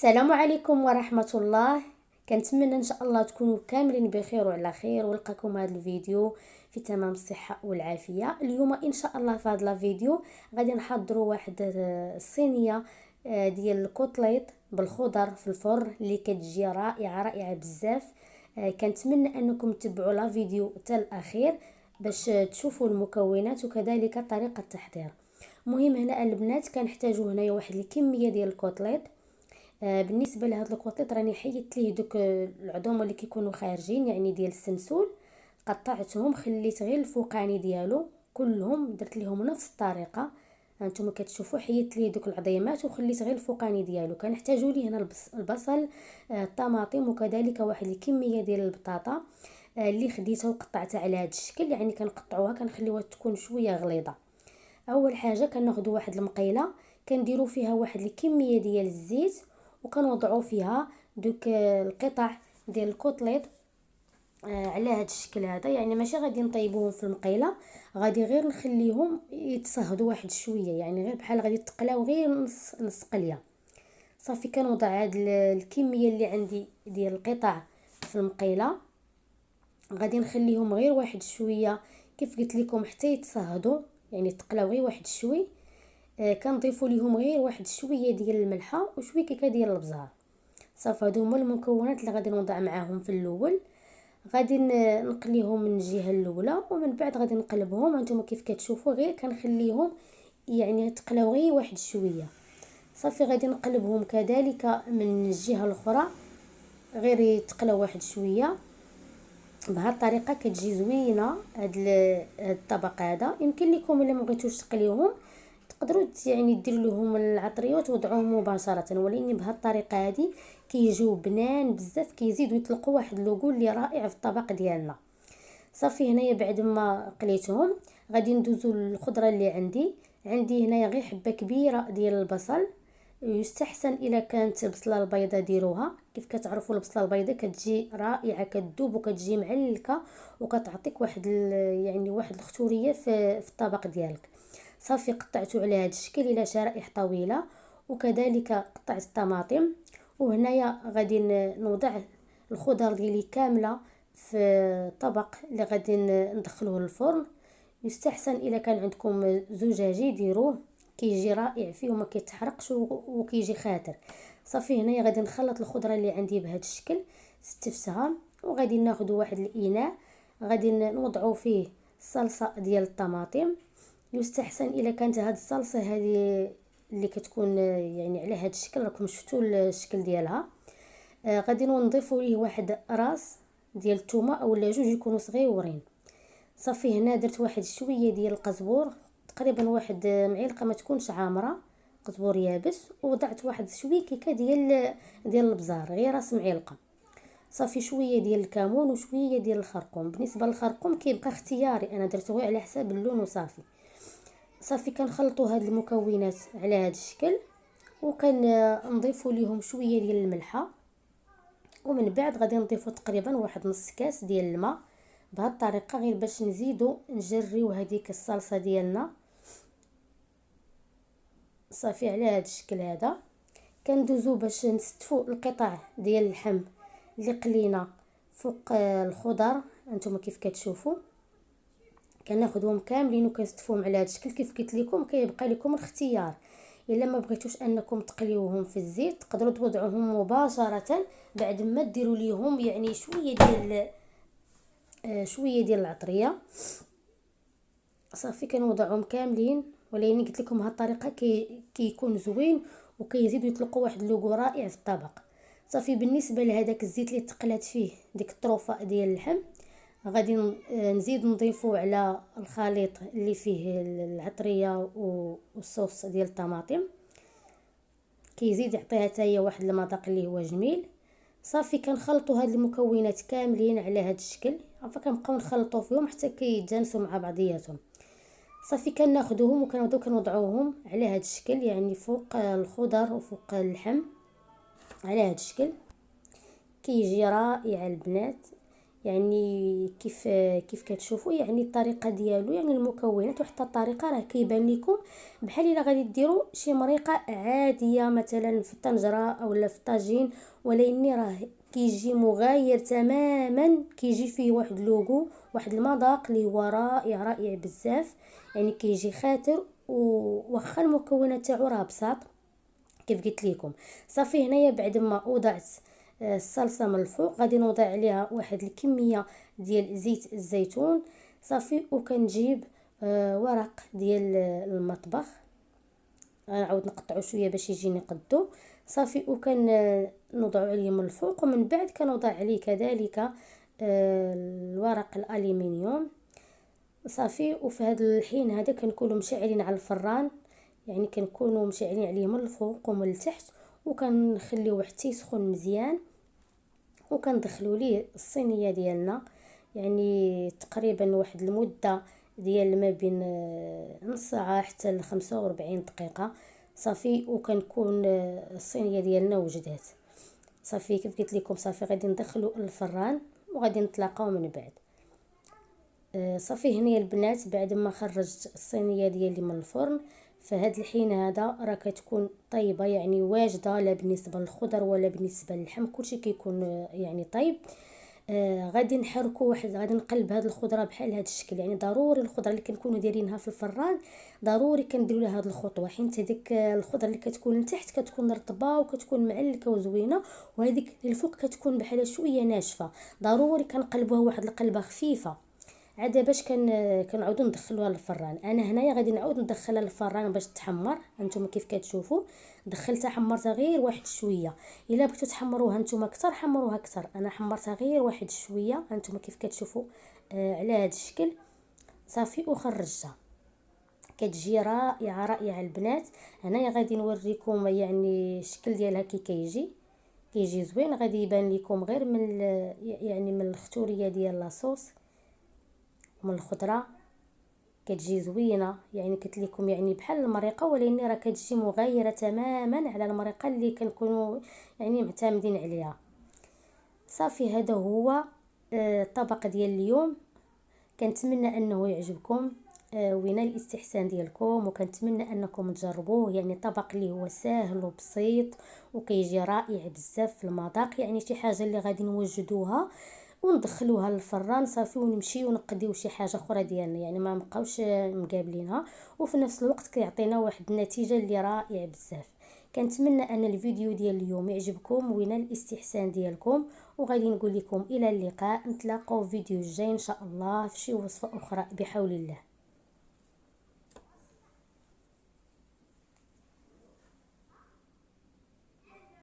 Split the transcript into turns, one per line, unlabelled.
السلام عليكم ورحمة الله. كنتمنى ان شاء الله تكونوا كاملين بخير وعلى خير، ولقاكم هذا الفيديو في تمام الصحة والعافية. اليوم ان شاء الله في هذا الفيديو غادي نحضروا واحد الصينية ديال الكوتليت بالخضر في الفرن اللي كتجي رائعة بزاف. كنتمنى انكم تتبعوا لا فيديو حتى الاخير باش تشوفوا المكونات وكذلك طريقة التحضير. مهم هنا البنات كنحتاجوا هنايا واحد الكمية ديال الكوتليت. بالنسبه لهاد الكوتليط راني حيدت ليه دوك العظام اللي كيكونوا خارجين يعني ديال السنسول، قطعتهم خليت غير الفوقاني ديالو كلهم، درت لهم نفس الطريقه. هانتوما كتشوفوا حيدت ليه دوك العظيمات وخليت غير الفوقاني ديالو. كنحتاجوا ليه هنا البصل، الطماطم وكذلك واحد الكميه ديال البطاطا اللي خديتها وقطعتها على هذا الشكل، يعني كنقطعوها كنخليوها تكون شويه غليظه. اول حاجه كناخذوا واحد المقيله كنديروا فيها واحد الكميه ديال الزيت وكنوضعوا فيها دوك القطع ديال الكوتليط على هذا الشكل هذا. يعني ماشي غادي نطيبوهم في المقيله، غادي غير نخليهم يتصهدوا واحد شويه، يعني غير بحال غادي تقلاو غير نص قليه. صافي كنوضع هاد الكميه اللي عندي ديال القطع في المقيله، غادي نخليهم غير واحد شويه كيف قلت لكم حتى يتصهدوا، يعني تقلاو غير واحد شوي. كنضيفوا ليهم غير واحد شويه ديال الملحه وشويه كيكه ديال البزار. صافي هادو هما المكونات اللي غادي نوضع معاهم في الاول. غادي نقليهم من الجهه الاولى ومن بعد غادي نقلبهم. هانتوما كيف كتشوفوا غير كنخليهم يعني تقلاو غير واحد شويه. صافي غادي نقلبهم كذلك من الجهه الاخرى غير يتقلاو واحد شويه. بهذه الطريقه كتجي زوينه هاد الطبق هذا. يمكن لكم الا ما بغيتوش تقليوهم تقدروا يعني ديروا لهم العطريه وتوضعوهم مباشره، ولكن بهذه الطريقه هذه كيجيو بنان بزاف، كيزيدوا يطلقوا واحد اللوغو اللي رائع في الطبق ديالنا. صافي هنايا بعد ما قليتهم غادي ندوزو للخضره اللي عندي هنايا غير حبه كبيره ديال البصل. يستحسن الا كانت البصله البيضاء ديروها. كيف كتعرفوا البصله البيضاء كتجي رائعه، كتذوب وكتجي معلكه وكتعطيك واحد يعني واحد الختوريه في الطبق ديالك. صافي قطعته على هذا الشكل الى شرائح طويله، وكذلك قطعت الطماطم. وهنايا غادي نوضع الخضر ديالي كامله في طبق اللي غادي ندخلوه للفرن. يستحسن الا كان عندكم زجاجي ديروه، كيجي رائع فيه وما كيتحرقش وكيجي خاتر. صافي هنايا غادي نخلط الخضره اللي عندي بهذا الشكل، ستفتها. وغادي ناخذ واحد الاناء غادي نوضعوا فيه الصلصه ديال الطماطم. يستحسن الا كانت هاد الصلصه هذه اللي كتكون يعني على هذا الشكل، راكم شفتوا الشكل ديالها. غادي نضيفوا ليه واحد راس ديال الثومه اولا جوج يكونوا صغيورين. صافي هنا درت واحد شويه ديال القزبور، تقريبا واحد معلقه ما تكونش عامره، قزبور يابس. ووضعت واحد شويه كيكه ديال البزار غير راس معلقه. صافي شويه ديال الكمون وشويه ديال الخرقوم. بالنسبه للخرقوم كيبقى اختياري، انا درته غير على حساب اللون وصافي. صافي كنخلطوا هاد المكونات على هاد الشكل وكنضيفوا ليهم شويه ديال الملحه، ومن بعد غادي نضيفوا تقريبا واحد نص كاس ديال الماء. بهذه الطريقه غير باش نزيدوا نجريو هذيك الصلصه ديالنا. صافي على هذا الشكل هذا كندوزو باش نستفوا القطع ديال اللحم اللي قلينا فوق الخضر. انتم كيف كتشوفوا كناخذهم كاملين وكنستفوهم على هذا الشكل. كيف قلت لكم كيبقى لكم الاختيار، الا ما بغيتوش انكم تقليوهم في الزيت تقدروا توضعوهم مباشره بعد ما ديروا ليهم يعني شويه ديال العطريه. صافي كنوضعهم كاملين، ولكن قلت لكم هاد الطريقه كيكون زوين وكيزيدوا يطلقوا واحد اللوغو رائع في الطبق. صافي بالنسبه لهداك الزيت اللي تقلات فيه ديك الطروفه ديال اللحم غادي نزيد نضيفو على الخليط اللي فيه العطريه والصوص ديال الطماطم، كيزيد يعطيها حتى هي واحد المذاق اللي هو جميل. صافي كنخلطوا هاد المكونات كاملين على هاد الشكل، فكنبقاو نخلطوا فيهم حتى كيتجانسوا مع بعضياتهم. صافي كناخذوهم كنوضعوهم على هاد الشكل، يعني فوق الخضر وفوق اللحم على هاد الشكل. كيجي رائع البنات، يعني كيف كتشوفوا يعني الطريقه ديالو، يعني المكونات وحتى الطريقه راه كيبان لكم بحال الا غادي ديروا شي مريقه عاديه مثلا في الطنجره اولا في الطاجين، ولكن راه كيجي مغاير تماما، كيجي فيه واحد لوغو، واحد المذاق اللي هو رائع رائع بزاف، يعني كيجي خاطر. وواخا المكونات تاعو راه بساط كيف قلت لكم. صافي هنايا بعد ما وضعت الصلصه من الفوق غادي نوضع عليها واحد الكميه ديال زيت الزيتون. صافي وكنجيب ورق ديال المطبخ، غنعاود نقطعو شويه باش يجيني قدو. صافي نوضعو عليه من الفوق، ومن بعد كنوضع عليه كذلك الورق الالومنيوم. صافي وفي هذا الحين هذا كنكونوا مشعلين على الفران، يعني كنكونوا مشعلين عليه من الفوق ومن التحت، وكنخليوه حتى يسخن مزيان، وكندخلوا ليه الصينيه ديالنا، يعني تقريبا واحد المده ديال ما بين نص ساعه حتى ل 45 دقيقه. صافي وكنكون الصينيه ديالنا وجدات. صافي كيف قلت لكم صافي غادي ندخلوا الفران وغادي نتلاقاو من بعد. صافي هنا البنات بعد ما خرجت الصينيه ديالي من الفرن، فهاد الحين هذا راه كتكون طيبه، يعني واجده، لا بالنسبه للخضر ولا بالنسبه للحم، كلشي كيكون يعني طيب. غادي نحركو غادي نقلب هاد الخضره بحال هاد الشكل، يعني ضروري الخضره اللي كنكونوا دايرينها في الفران ضروري كنديروا لها هاد الخطوه، حيت هذيك الخضره اللي كتكون لتحت كتكون رطبه وكتكون معلكه وزوينه، وهذيك الفوق كتكون بحال شويه ناشفه. ضروري كنقلبوها واحد القلبه خفيفه عاد باش كنعاودو ندخلوها للفران. انا هنايا غادي نعاود ندخلها للفران باش تحمر. هانتوما كيف كتشوفوا دخلتها حمرتها غير واحد شويه، الا بغيتو تحمروها نتوما اكثر حمروها اكثر، انا حمرتها غير واحد شويه هانتوما كيف كتشوفوا على هذا الشكل. صافي وخرجتها كتجي رائعه رائعه البنات. هنايا غادي نوريكم يعني الشكل ديالها كيجي زوين، غادي يبان لكم غير من يعني من الختوريه ديال لاصوص من الخضره، كتجي زوينه، يعني قلت لكم يعني بحال المريقه، ولكن راه كتجي مغايره تماما على المريقه اللي كنكونوا يعني معتمدين عليها. صافي هذا هو الطبق ديال اليوم، كنتمنى انه يعجبكم، وينال الاستحسان ديالكم، وكنتمنى انكم تجربوه. يعني طبق اللي هو ساهل وبسيط وكيجي رائع بزاف في المذاق، يعني شي حاجه اللي غادي نوجدوها وندخلوها للفران صافي ونمشيو نقديو شي حاجه اخرى ديالنا، يعني ما نبقاوش مقابلينها، وفي نفس الوقت كيعطينا واحد النتيجه اللي رائعه بزاف. كنتمنى ان الفيديو ديال اليوم يعجبكم وينال الاستحسان ديالكم، وغادي نقول لكم الى اللقاء، نتلاقاو في فيديو جاي ان شاء الله في شي وصفه اخرى بحول الله.